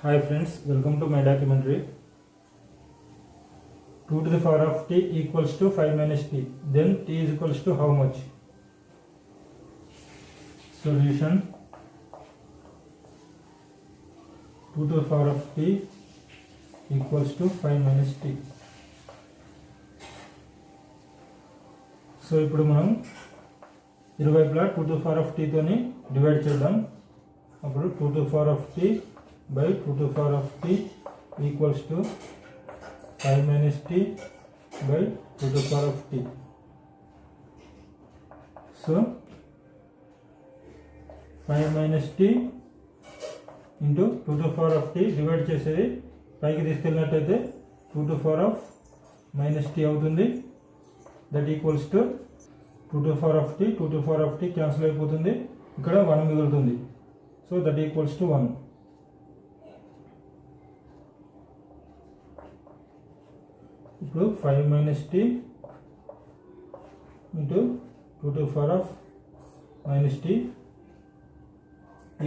Hi friends, welcome to my documentary. 2 to the power of t equals to 5 minus t. Then t is equals to how much? Solution. 2 to the power of t equals to 5 minus t. So ఇప్పుడు మనం ఇరువైపులా 2 to the power of t తోని divide చేద్దాం. అప్పుడు 2 to the power of t by 2 to the power of t equals to 5 minus t by 2 to the power of t. So 5 minus t into 2 to the power of t divide చేసేది పైకి తీసుకెళ్ళినట్టయితే 2 to the power of minus t అవుతుంది. That equals to 2 to the power of t, 2 to the power of t cancel అయిపోతుంది, ఇక్కడ 1 మిగులుతుంది. So that equals to 1. ఇప్పుడు 5 minus t into 2 to the power of minus t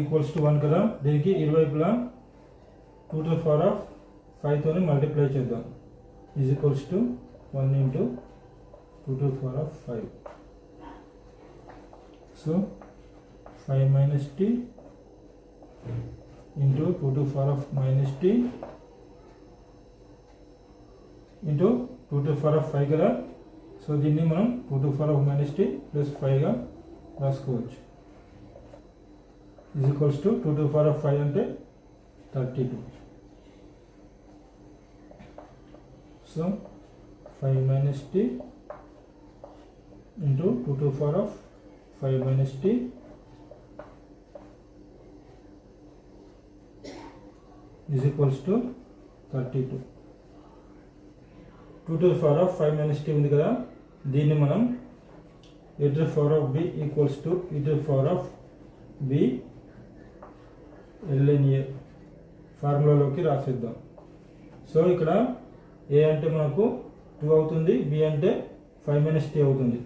equals to 1 కదా. దీనికి ఇరువైపులా 2 to the power of 5 తోని multiply చేద్దాం. Is equals to 1 into 2 to the power of 5. So 5 minus t into 2 to the power of minus t into 2 to the power of 5 కదా. So దీన్ని మనం 2 to the power of minus t plus 5 గా రాసుకోవచ్చు. Is equals to 2 to the power of 5 అంటే 32. So 5 minus t into 2 to the power of 5 minus t is equals to 32. 2 to the power of 5 minus t ఉంది కదా, దీన్ని మనం e to the power of b equals to e to the power of b ln a ఫార్ములాలోకి రాసేద్దాం. So ఇక్కడ a అంటే మనకు 2 అవుతుంది, b అంటే 5 minus t అవుతుంది.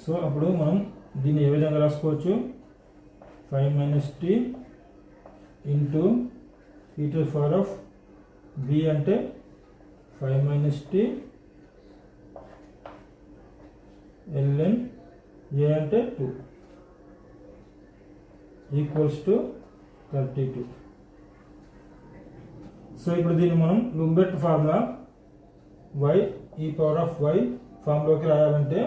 సో అప్పుడు మనం దీన్ని ఏ విధంగా రాసుకోవచ్చు? 5 minus t into e to the power of b అంటే 5 minus t ln a అంటే 2 ఈక్వల్స్ టు 32. సో ఇప్పుడు దీన్ని మనం Lambert formula y e power of y ఫామ్లోకి రాయాలంటే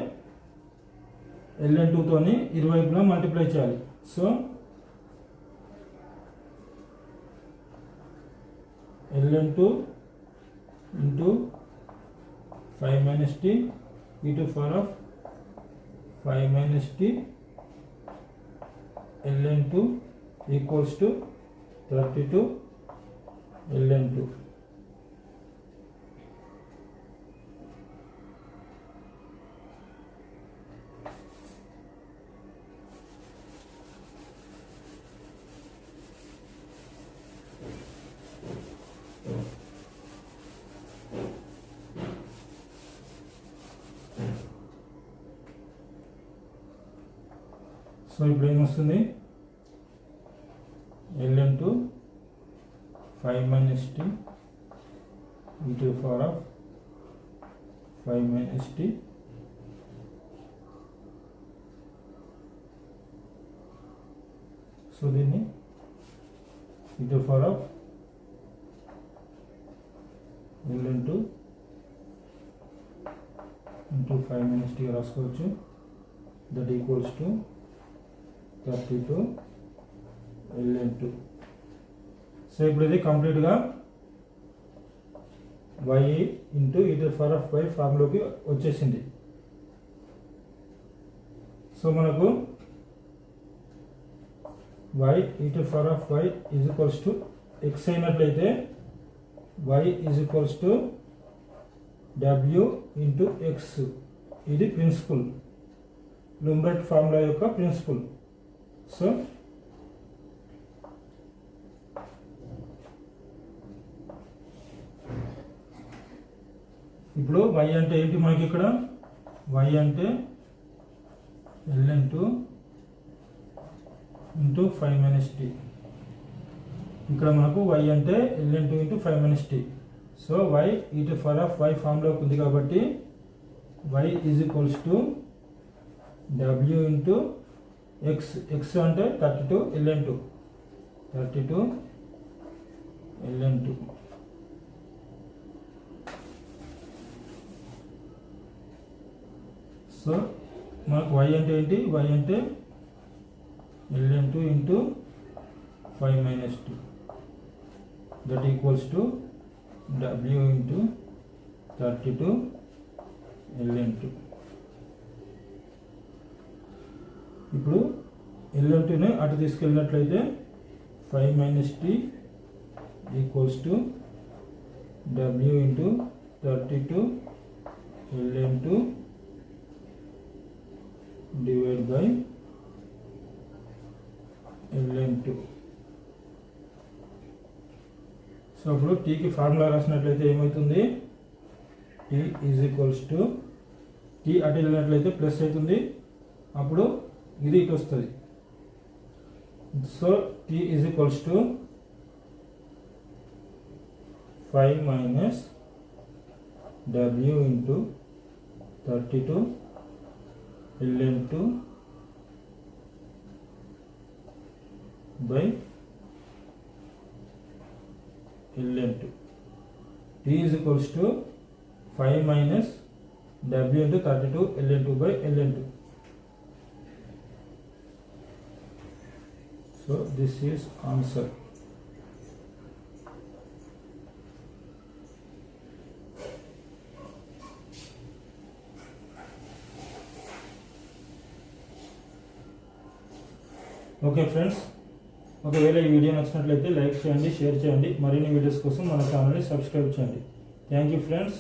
ln 2 తోని ఇరువైపులా మల్టిప్లై చేయాలి. So ln 2 into 5 minus t e to the power of 5 minus t ln 2 equals to 32 ln 2. So ఇప్పుడు ఏమొస్తుంది? ln 2 5 minus t e to the power of 5 minus t so దీన్ని e to the power of ln 2 into 5 minus t రాసుకోవచ్చు. That equals to 32 ln 2. So ఇప్పుడు ఇది కంప్లీట్గా y into e to the power of y ఫార్ములోకి వచ్చేసింది. So మనకు y e to the power of y is equals to x అయినట్లయితే y is equals to w into x. ఇది principal, లుంబెర్ట్ formula యొక్క principal. So ఇప్పుడు y అంటే ఏంటి మనకి ఇక్కడ? y అంటే ln 2 into 5 minus t. ఇక్కడ మనకు y అంటే ln2 into 5 minus t. So y e to power of y ఫామ్లోకి ఉంది కాబట్టి y is equals to w into x. x అంటే 32 ln2 సో మనకు y అంటే ఏంటి? y అంటే ln2 into 5 minus 2 that equals to w into 32 ln2. ఇప్పుడు ln2ని అటు తీసుకెళ్ళినట్లయితే 5 minus t equals to w into 32 ln2 divide by ln2. So ఇప్పుడు టీకి ఫార్ములా రాసినట్లయితే ఏమవుతుంది? T is equals to t అటు వెళ్ళినట్లయితే ప్లస్ అవుతుంది, అప్పుడు ఇది ఇటు వస్తుంది. So t is equals to 5 minus w into 32 ln2 by ln2. t is equals to 5 minus w into 32 ln2 by ln2. So this is answer. Okay friends, ఒకవేళ ఈ video నచ్చినట్లయితే లైక్ చేయండి, షేర్ చేయండి. మరిన్ని వీడియోస్ కోసం మన ఛానల్ని subscribe చేయండి. Thank you friends.